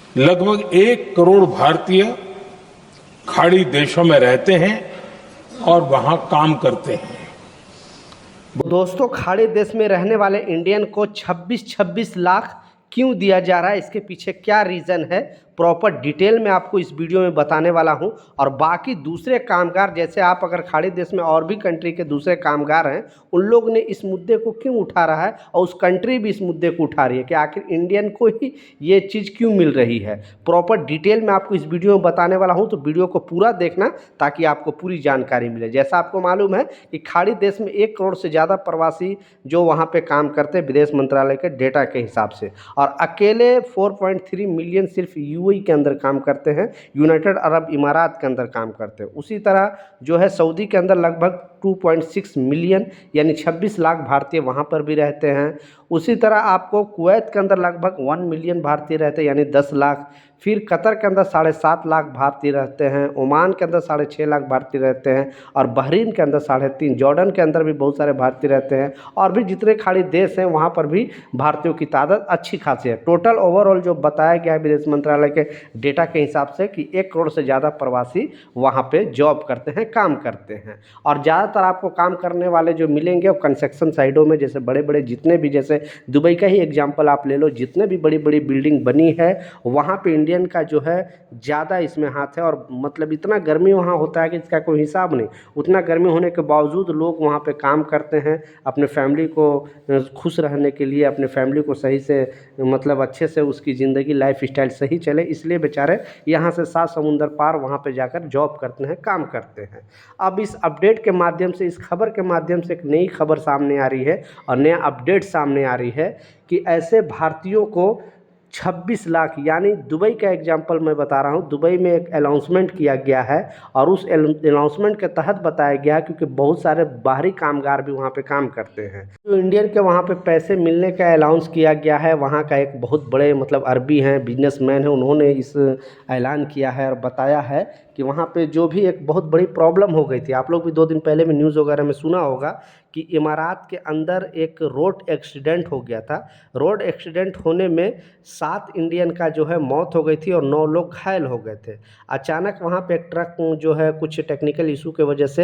लगभग 1 करोड़ भारतीय खाड़ी देशों में रहते हैं और वहां काम करते हैं। दोस्तों, खाड़ी देश में रहने वाले इंडियन को 26 लाख क्यों दिया जा रहा है, इसके पीछे क्या रीज़न है, प्रॉपर डिटेल में आपको इस वीडियो में बताने वाला हूं। और बाकी दूसरे कामगार, जैसे आप अगर खाड़ी देश में और भी कंट्री के दूसरे कामगार हैं, उन लोग ने इस मुद्दे को क्यों उठा रहा है और उस कंट्री भी इस मुद्दे को उठा रही है कि आखिर इंडियन को ही ये चीज़ क्यों मिल रही है, प्रॉपर डिटेल में आपको इस वीडियो में बताने वाला हूँ। तो वीडियो को पूरा देखना ताकि आपको पूरी जानकारी मिले। जैसा आपको मालूम है कि खाड़ी देश में 1 करोड़ से ज़्यादा प्रवासी जो वहाँ पे काम करते हैं विदेश मंत्रालय के डेटा के हिसाब से, और अकेले 4.3 मिलियन सिर्फ यूएई के अंदर काम करते हैं, यूनाइटेड अरब इमारात के अंदर काम करते हैं। उसी तरह जो है सऊदी के अंदर लगभग 2.6 मिलियन यानी 26 लाख भारतीय वहाँ पर भी रहते हैं। उसी तरह आपको कुवैत के अंदर लगभग 1 मिलियन भारतीय रहते हैं यानी 10 लाख। फिर कतर के अंदर 7.5 लाख भारतीय रहते हैं, ओमान के अंदर 6.5 लाख भारतीय रहते हैं, और बहरीन के अंदर 3.5, जॉर्डन के अंदर भी बहुत सारे भारतीय रहते हैं, और भी जितने खाड़ी देश हैं वहाँ पर भी भारतीयों की तादाद अच्छी खासी है। टोटल ओवरऑल जो बताया गया है विदेश मंत्रालय के डेटा के हिसाब से कि 1 करोड़ से ज़्यादा प्रवासी वहाँ पे जॉब करते हैं, काम करते हैं। और ज़्यादातर आपको काम करने वाले जो मिलेंगे वो कंस्ट्रक्शन साइडों में, जैसे बड़े बड़े जितने भी, जैसे दुबई का ही एग्जांपल आप ले लो, जितने भी बड़ी बड़ी बिल्डिंग बनी है वहाँ पे इंडियन का जो है ज़्यादा इसमें हाथ है। और मतलब इतना गर्मी वहाँ होता है कि इसका कोई हिसाब नहीं। उतना गर्मी होने के बावजूद लोग वहाँ पे काम करते हैं अपने फैमिली को खुश रहने के लिए, अपने फैमिली को सही से मतलब अच्छे से उसकी ज़िंदगी लाइफ स्टाइल सही चले, इसलिए बेचारे यहाँ से 7 समुंदर पार वहाँ पे जाकर जॉब करते हैं, काम करते हैं। अब इस अपडेट के माध्यम से, इस खबर के माध्यम से एक नई खबर सामने आ रही है और नया अपडेट सामने आ रही है कि ऐसे भारतीयों को 26 लाख, यानी दुबई का एग्जांपल मैं बता रहा हूँ। दुबई में एक अनाउंसमेंट किया गया है और उस अनाउंसमेंट के तहत बताया गया, क्योंकि बहुत सारे बाहरी कामगार भी वहाँ पे काम करते हैं, तो इंडियन के वहाँ पे पैसे मिलने का अनाउंस किया गया है। वहाँ का एक बहुत बड़े मतलब अरबी हैं, बिजनेसमैन हैं, उन्होंने इस ऐलान किया है और बताया है कि वहाँ पे जो भी एक बहुत बड़ी प्रॉब्लम हो गई थी, आप लोग भी 2 दिन पहले में न्यूज़ वगैरह में सुना होगा कि इमारात के अंदर एक रोड एक्सीडेंट हो गया था। रोड एक्सीडेंट होने में 7 इंडियन का जो है मौत हो गई थी और 9 लोग घायल हो गए थे। अचानक वहाँ पे एक ट्रक जो है कुछ टेक्निकल इशू के वजह से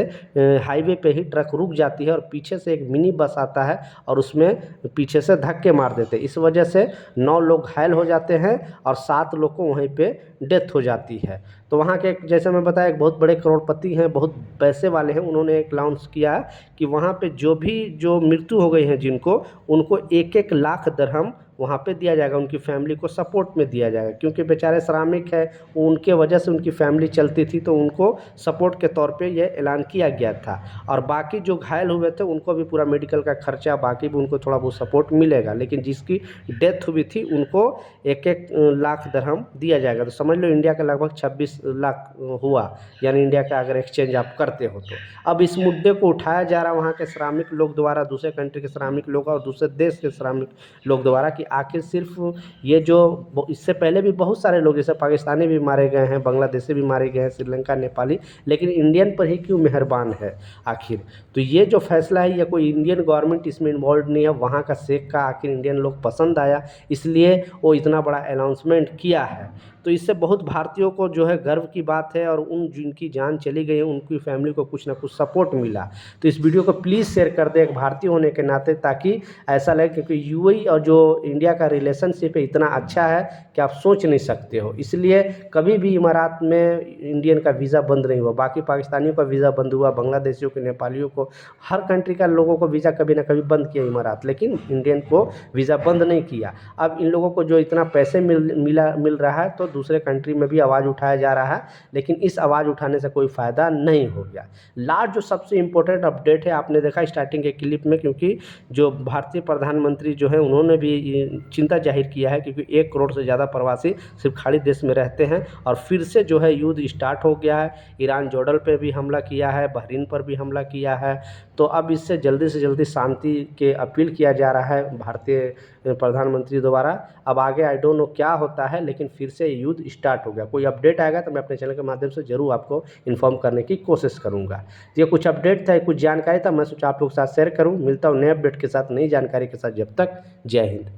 हाईवे पे ही ट्रक रुक जाती है और पीछे से एक मिनी बस आता है और उसमें पीछे से धक्के मार देते हैं। इस वजह से 9 लोग घायल हो जाते हैं और 7 लोग को वहीं पे डेथ हो जाती है। तो वहाँ के जैसे मैं बताया एक बहुत बड़े करोड़पति हैं, बहुत पैसे वाले हैं, उन्होंने एक अनाउंस किया कि वहाँ पे जो मृत्यु हो गई है जिनको, उनको 1-1 लाख दिरहम वहाँ पे दिया जाएगा, उनकी फैमिली को सपोर्ट में दिया जाएगा, क्योंकि बेचारे श्रमिक है, उनके वजह से उनकी फैमिली चलती थी, तो उनको सपोर्ट के तौर पे ये ऐलान किया गया था। और बाकी जो घायल हुए थे उनको भी पूरा मेडिकल का खर्चा, बाकी भी उनको थोड़ा बहुत सपोर्ट मिलेगा, लेकिन जिसकी डेथ हुई थी उनको 1-1 लाख दिरहम दिया जाएगा। तो समझ लो इंडिया का लगभग 26 लाख हुआ, यानी इंडिया का अगर एक्सचेंज आप करते हो तो। अब इस मुद्दे को उठाया जा रहा है वहाँ के श्रमिक लोग द्वारा, दूसरे कंट्री के श्रमिक लोग और दूसरे देश के श्रमिक लोग द्वारा, कि आखिर सिर्फ ये जो इससे पहले भी बहुत सारे लोग जैसे पाकिस्तानी भी मारे गए हैं, बांग्लादेशी भी मारे गए हैं, श्रीलंका, नेपाली, लेकिन इंडियन पर ही क्यों मेहरबान है आखिर। तो ये जो फैसला है, ये कोई इंडियन गवर्नमेंट इसमें इन्वॉल्व नहीं है, वहाँ का शेख का आखिर इंडियन लोग पसंद आया, इसलिए वो इतना बड़ा अनाउंसमेंट किया है। तो इससे बहुत भारतीयों को जो है गर्व की बात है, और उन जिनकी जान चली गई है उनकी फैमिली को कुछ ना कुछ सपोर्ट मिला। तो इस वीडियो को प्लीज़ शेयर कर दें एक भारतीय होने के नाते, ताकि ऐसा लगे, क्योंकि यूएई और जो इंडिया का रिलेशनशिप है इतना अच्छा है कि आप सोच नहीं सकते हो। इसलिए कभी भी इमारात में इंडियन का वीज़ा बंद नहीं हुआ, बाकी पाकिस्तानियों का वीज़ा बंद हुआ, बांग्लादेशियों के, नेपालियों को, हर कंट्री का लोगों को वीज़ा कभी ना कभी बंद किया इमारात, लेकिन इंडियन को वीज़ा बंद नहीं किया। अब इन लोगों को जो इतना पैसे मिल रहा है, तो दूसरे कंट्री में भी आवाज़ उठाया जा रहा है, लेकिन इस आवाज़ उठाने से कोई फ़ायदा नहीं हो गया। लास्ट जो सबसे इम्पोर्टेंट अपडेट है, आपने देखा स्टार्टिंग के क्लिप में, क्योंकि जो भारतीय प्रधानमंत्री जो है उन्होंने भी चिंता जाहिर किया है, क्योंकि 1 करोड़ से ज़्यादा प्रवासी सिर्फ खाड़ी देश में रहते हैं और फिर से जो है युद्ध स्टार्ट हो गया है। ईरान जॉर्डन पे भी हमला किया है, बहरीन पर भी हमला किया है। तो अब इससे जल्दी से जल्दी शांति के अपील किया जा रहा है भारतीय प्रधानमंत्री द्वारा। अब आगे आई डोंट नो क्या होता है, लेकिन फिर से युद्ध स्टार्ट हो गया। कोई अपडेट आएगा तो मैं अपने चैनल के माध्यम से ज़रूर आपको इन्फॉर्म करने की कोशिश करूँगा। ये कुछ अपडेट था, कुछ जानकारी था, मैं सोचा आप लोग के साथ शेयर करूँ। मिलता हूँ नए अपडेट के साथ, नई जानकारी के साथ। जब तक जय हिंद।